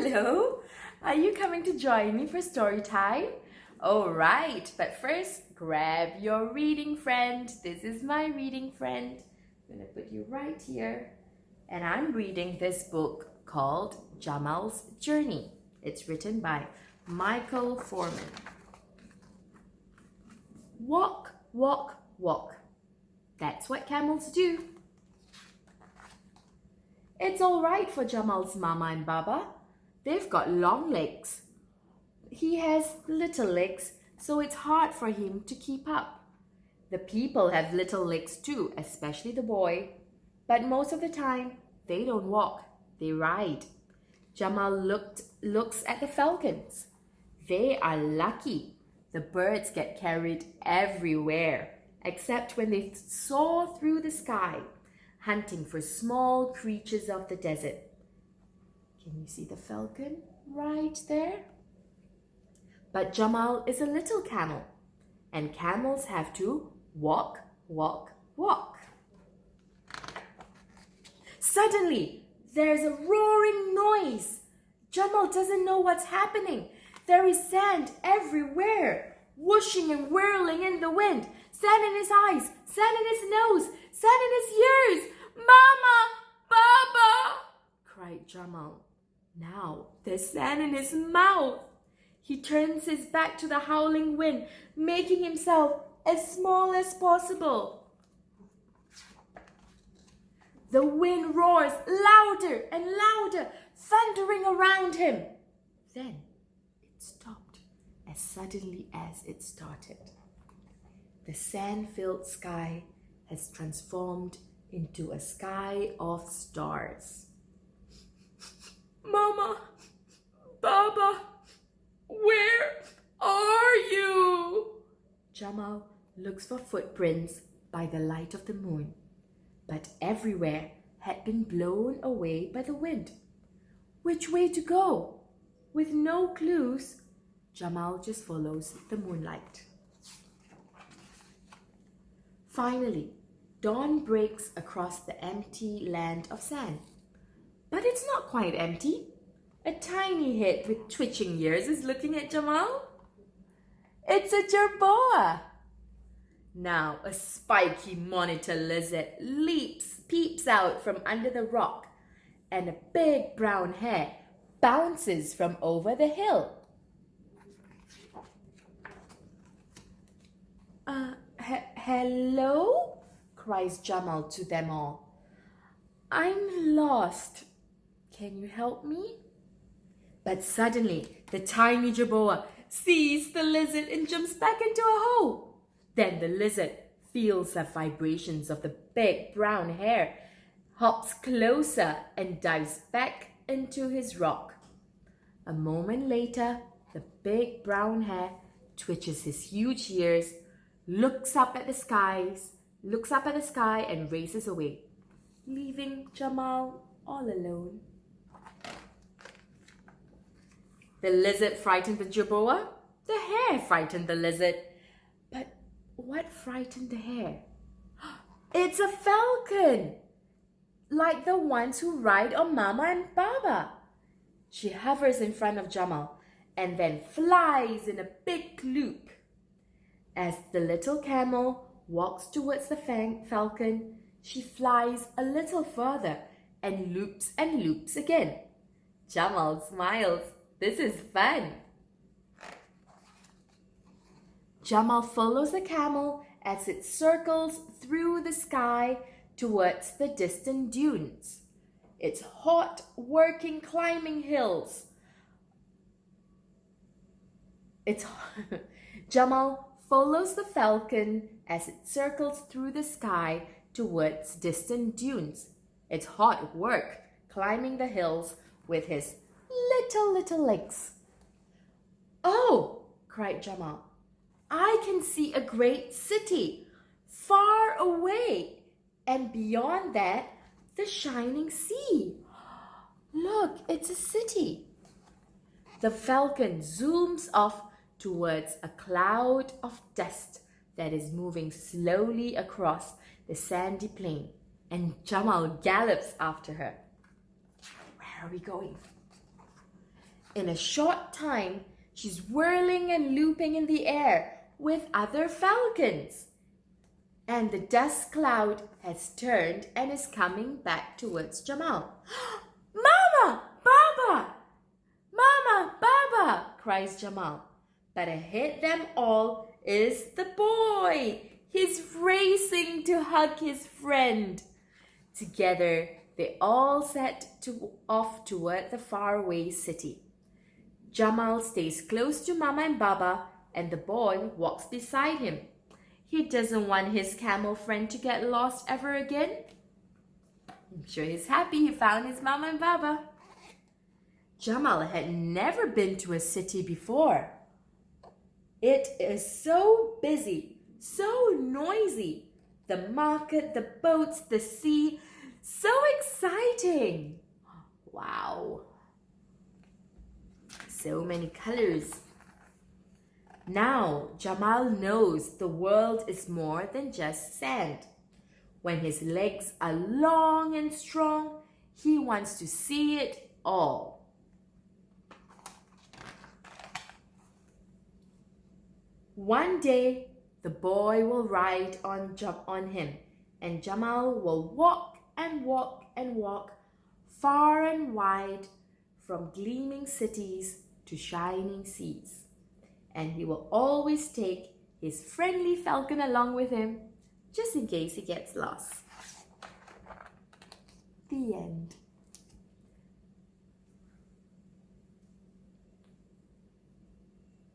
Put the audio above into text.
Hello, are you coming to join me for story time? All right, but first grab your reading friend. This is my reading friend. I'm going to put you right here. And I'm reading this book called Jamal's Journey. It's written by Michael Foreman. Walk, walk, walk. That's what camels do. It's all right for Jamal's mama and baba. They've got long legs. He has little legs, so it's hard for him to keep up. The people have little legs too, especially the boy. But most of the time, they don't walk, they ride. Jamal looks at the falcons. They are lucky. The birds get carried everywhere, except when they soar through the sky, hunting for small creatures of the desert. Can you see the falcon right there? But Jamal is a little camel, and camels have to walk, walk, walk. Suddenly, there's a roaring noise. Jamal doesn't know what's happening. There is sand everywhere, whooshing and whirling in the wind. Sand in his eyes, sand in his nose, sand in his ears. Mama, Baba, cried Jamal. Now there's sand in his mouth. He turns his back to the howling wind, making himself as small as possible. The wind roars louder and louder, thundering around him. Then it stopped as suddenly as it started. The sand-filled sky has transformed into a sky of stars. Mama, Baba, where are you? Jamal looks for footprints by the light of the moon, but everywhere had been blown away by the wind. Which way to go? With no clues, Jamal just follows the moonlight. Finally, dawn breaks across the empty land of sand. But it's not quite empty. A tiny head with twitching ears is looking at Jamal. It's a jerboa. Now a spiky monitor lizard peeps out from under the rock, and a big brown hair bounces from over the hill. Hello? Cries Jamal to them all. I'm lost. Can you help me? But suddenly, the tiny jerboa sees the lizard and jumps back into a hole. Then the lizard feels the vibrations of the big brown hair, hops closer and dives back into his rock. A moment later, the big brown hair twitches his huge ears, looks up at the sky and races away, leaving Jamal all alone. The lizard frightened the jerboa. The hare frightened the lizard. But what frightened the hare? It's a falcon, like the ones who ride on Mama and Baba. She hovers in front of Jamal and then flies in a big loop. As the little camel walks towards the falcon, she flies a little further and loops again. Jamal smiles. This is fun. Jamal follows the camel as it circles through the sky towards the distant dunes. It's hot working climbing hills. Jamal follows the falcon as it circles through the sky towards distant dunes. It's hot work climbing the hills with his little legs. Oh, cried Jamal. I can see a great city far away, and beyond that, the shining sea. Look, it's a city. The falcon zooms off towards a cloud of dust that is moving slowly across the sandy plain, and Jamal gallops after her. Where are we going? In a short time, she's whirling and looping in the air with other falcons. And the dust cloud has turned and is coming back towards Jamal. Mama! Baba! Mama! Baba! Cries Jamal. But ahead them all is the boy. He's racing to hug his friend. Together, they all set off toward the faraway city. Jamal stays close to Mama and Baba, and the boy walks beside him. He doesn't want his camel friend to get lost ever again. I'm sure he's happy he found his Mama and Baba. Jamal had never been to a city before. It is so busy, so noisy. The market, the boats, the sea, so exciting. Wow. So many colors. Now Jamal knows the world is more than just sand. When his legs are long and strong, he wants to see it all. One day, the boy will ride on him, and Jamal will walk and walk and walk far and wide from gleaming cities to shining seas. And he will always take his friendly falcon along with him, just in case he gets lost. The end.